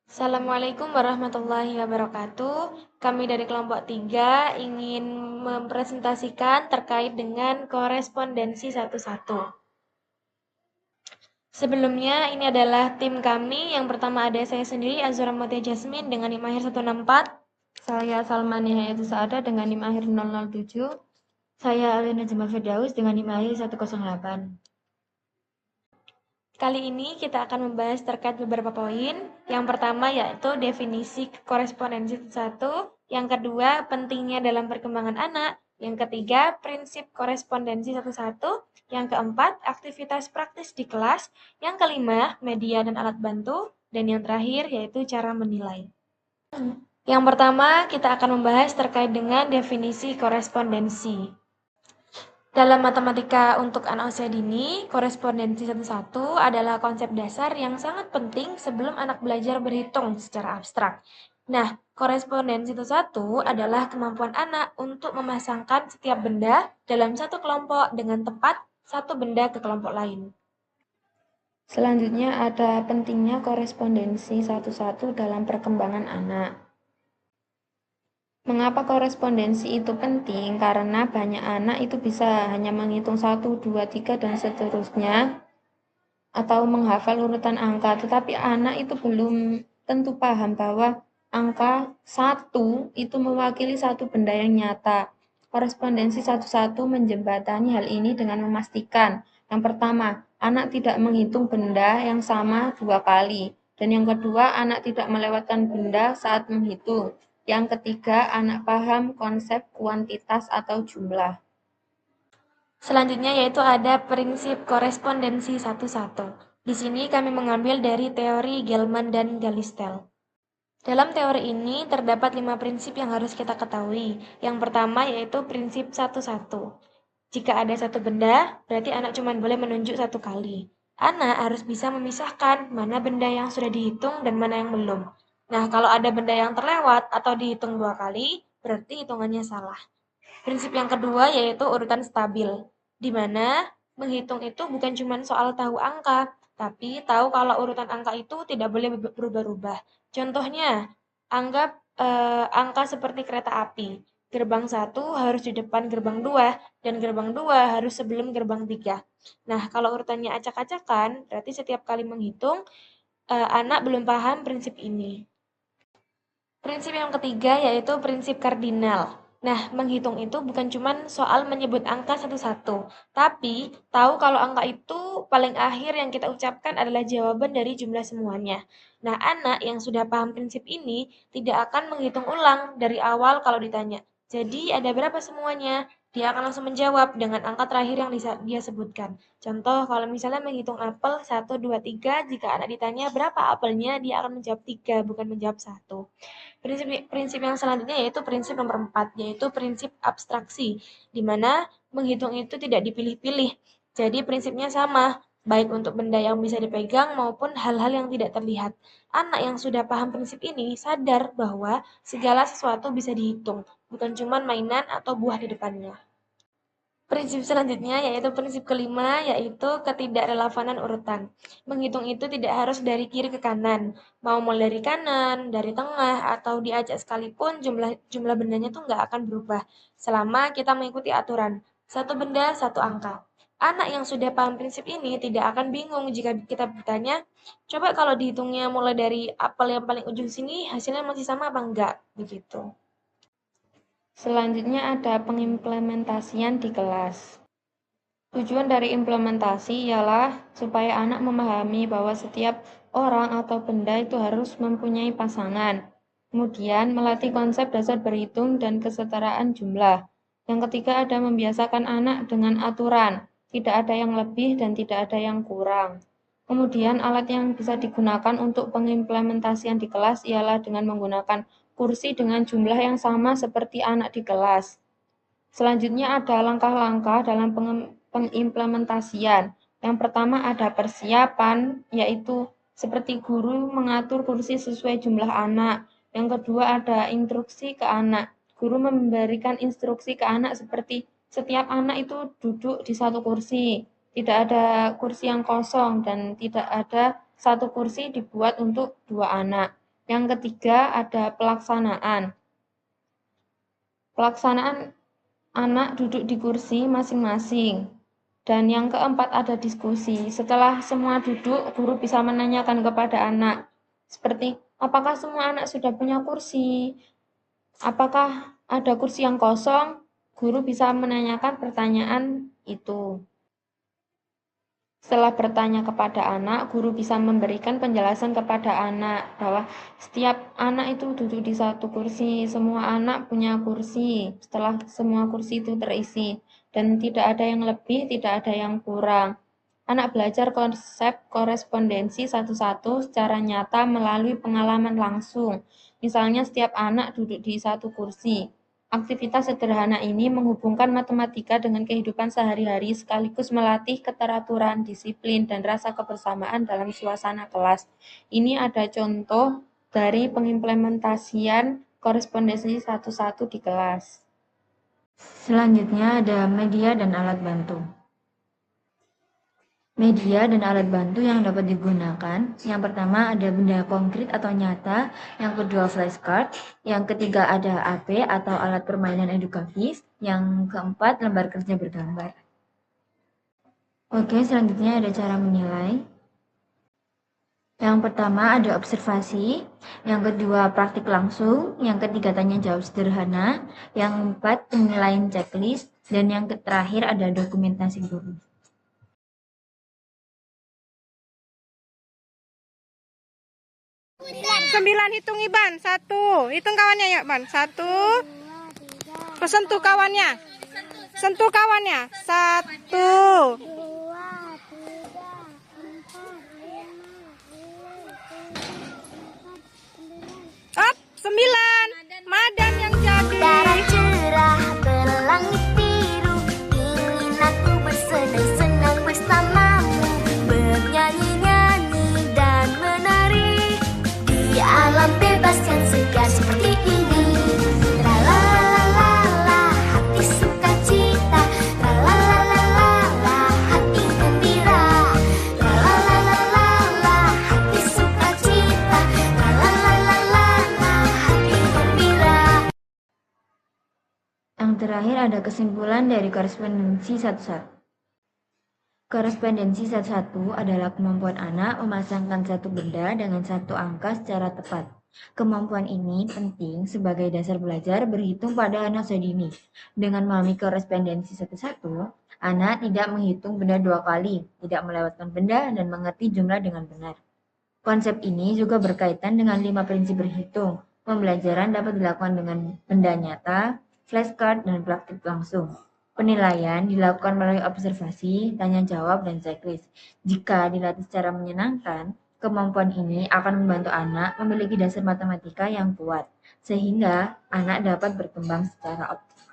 Assalamualaikum warahmatullahi wabarakatuh. Kami dari kelompok 3 ingin mempresentasikan terkait dengan korespondensi satu-satu. Sebelumnya, ini adalah tim kami. Yang pertama ada saya sendiri, Azura Mutia Jasmine dengan NIM akhir 164. Saya Salmani Hayati Saada dengan NIM akhir 007. Saya Alina Jamal Firdaus dengan NIM akhir 108. Kali ini kita akan membahas terkait beberapa poin. Yang pertama yaitu definisi korespondensi satu. Yang kedua, pentingnya dalam perkembangan anak. Yang ketiga, prinsip korespondensi satu-satu. Yang keempat, aktivitas praktis di kelas. Yang kelima, media dan alat bantu. Dan yang terakhir yaitu cara menilai. Yang pertama, kita akan membahas terkait dengan definisi korespondensi. Dalam matematika untuk anak usia dini, korespondensi satu-satu adalah konsep dasar yang sangat penting sebelum anak belajar berhitung secara abstrak. Nah, korespondensi satu-satu adalah kemampuan anak untuk memasangkan setiap benda dalam satu kelompok dengan tepat satu benda ke kelompok lain. Selanjutnya ada pentingnya korespondensi satu-satu dalam perkembangan anak. Mengapa korespondensi itu penting? Karena banyak anak itu bisa hanya menghitung 1, 2, 3, dan seterusnya, atau menghafal urutan angka, tetapi anak itu belum tentu paham bahwa angka 1 itu mewakili satu benda yang nyata. Korespondensi satu-satu menjembatani hal ini dengan memastikan, yang pertama, anak tidak menghitung benda yang sama 2 kali, dan yang kedua, anak tidak melewatkan benda saat menghitung. Yang ketiga, anak paham konsep kuantitas atau jumlah. Selanjutnya yaitu ada prinsip korespondensi satu-satu. Di sini kami mengambil dari teori Gelman dan Galistel. Dalam teori ini terdapat 5 prinsip yang harus kita ketahui. Yang pertama yaitu prinsip satu-satu. Jika ada satu benda, berarti anak cuma boleh menunjuk satu kali. Anak harus bisa memisahkan mana benda yang sudah dihitung dan mana yang belum. Nah, kalau ada benda yang terlewat atau dihitung 2 kali, berarti hitungannya salah. Prinsip yang kedua yaitu urutan stabil, di mana menghitung itu bukan cuma soal tahu angka, tapi tahu kalau urutan angka itu tidak boleh berubah-ubah. Contohnya, anggap angka seperti kereta api. Gerbang 1 harus di depan gerbang 2, dan gerbang 2 harus sebelum gerbang 3. Nah, kalau urutannya acak-acakan, berarti setiap kali menghitung, anak belum paham prinsip ini. Prinsip yang ketiga yaitu prinsip kardinal. Nah, menghitung itu bukan cuma soal menyebut angka satu-satu, tapi tahu kalau angka itu paling akhir yang kita ucapkan adalah jawaban dari jumlah semuanya. Nah, anak yang sudah paham prinsip ini tidak akan menghitung ulang dari awal kalau ditanya. Jadi, ada berapa semuanya? Dia akan langsung menjawab dengan angka terakhir yang dia sebutkan. Contoh, kalau misalnya menghitung apel 1, 2, 3, jika anak ditanya berapa apelnya, dia akan menjawab 3, bukan menjawab 1. Prinsip yang selanjutnya yaitu prinsip nomor 4, yaitu prinsip abstraksi, di mana menghitung itu tidak dipilih-pilih. Jadi prinsipnya sama, baik untuk benda yang bisa dipegang maupun hal-hal yang tidak terlihat. Anak yang sudah paham prinsip ini sadar bahwa segala sesuatu bisa dihitung, bukan cuma mainan atau buah di depannya. Prinsip selanjutnya yaitu prinsip kelima, yaitu ketidakrelevanan urutan. Menghitung itu tidak harus dari kiri ke kanan. Mau mulai dari kanan, dari tengah, atau diajak sekalipun jumlah bendanya tuh nggak akan berubah. Selama kita mengikuti aturan. Satu benda, satu angka. Anak yang sudah paham prinsip ini tidak akan bingung jika kita bertanya, coba kalau dihitungnya mulai dari apel yang paling ujung sini, hasilnya masih sama apa enggak? Begitu. Selanjutnya ada pengimplementasian di kelas. Tujuan dari implementasi ialah supaya anak memahami bahwa setiap orang atau benda itu harus mempunyai pasangan. Kemudian melatih konsep dasar berhitung dan kesetaraan jumlah. Yang ketiga ada membiasakan anak dengan aturan, tidak ada yang lebih dan tidak ada yang kurang. Kemudian alat yang bisa digunakan untuk pengimplementasian di kelas ialah dengan menggunakan kursi dengan jumlah yang sama seperti anak di kelas. Selanjutnya ada langkah-langkah dalam pengimplementasian. Yang pertama ada persiapan, yaitu seperti guru mengatur kursi sesuai jumlah anak. Yang kedua ada instruksi ke anak. Guru memberikan instruksi ke anak seperti setiap anak itu duduk di satu kursi. Tidak ada kursi yang kosong dan tidak ada satu kursi dibuat untuk 2 anak. Yang ketiga ada pelaksanaan. Pelaksanaan anak duduk di kursi masing-masing. Dan yang keempat ada diskusi. Setelah semua duduk, guru bisa menanyakan kepada anak. Seperti, apakah semua anak sudah punya kursi? Apakah ada kursi yang kosong? Guru bisa menanyakan pertanyaan itu. Setelah bertanya kepada anak, guru bisa memberikan penjelasan kepada anak bahwa setiap anak itu duduk di satu kursi, semua anak punya kursi. Setelah semua kursi itu terisi dan tidak ada yang lebih, tidak ada yang kurang. Anak belajar konsep korespondensi satu-satu secara nyata melalui pengalaman langsung. Misalnya setiap anak duduk di satu kursi. Aktivitas sederhana ini menghubungkan matematika dengan kehidupan sehari-hari sekaligus melatih keteraturan, disiplin, dan rasa kebersamaan dalam suasana kelas. Ini ada contoh dari pengimplementasian korespondensi satu-satu di kelas. Selanjutnya ada media dan alat bantu. Media dan alat bantu yang dapat digunakan, yang pertama ada benda konkret atau nyata, yang kedua flashcard, yang ketiga ada AP atau alat permainan edukatif, yang keempat lembar kerja bergambar. Oke, selanjutnya ada cara menilai. Yang pertama ada observasi, yang kedua praktik langsung, yang ketiga tanya jawab sederhana, yang keempat penilaian checklist, dan yang terakhir ada dokumentasi guru. 9 hitung Iban. 1. Hitung kawannya ya, Ban. 1. Sentuh kawannya. Sentuh kawannya. 1. 9. Madan yang jadi. Darah cerah berlangit biru, ingin aku bersenang-senang bersamamu, bernyanyi-nyanyi dan menari di alam bebas yang segar seperti ini. La la la la la, hati sukacita. La la la la la la, hati gembira. La la la la la la, hati sukacita. La la la la la la, hati gembira. Yang terakhir ada kesimpulan dari korespondensi satu-satu. Korespondensi satu-satu adalah kemampuan anak memasangkan satu benda dengan satu angka secara tepat. Kemampuan ini penting sebagai dasar belajar berhitung pada anak usia dini. Dengan memahami korespondensi satu-satu, anak tidak menghitung benda dua kali, tidak melewatkan benda, dan mengerti jumlah dengan benar. Konsep ini juga berkaitan dengan 5 prinsip berhitung. Pembelajaran dapat dilakukan dengan benda nyata, flashcard, dan praktik langsung. Penilaian dilakukan melalui observasi, tanya jawab, dan checklist. Jika dilatih secara menyenangkan, kemampuan ini akan membantu anak memiliki dasar matematika yang kuat, sehingga anak dapat berkembang secara optimal.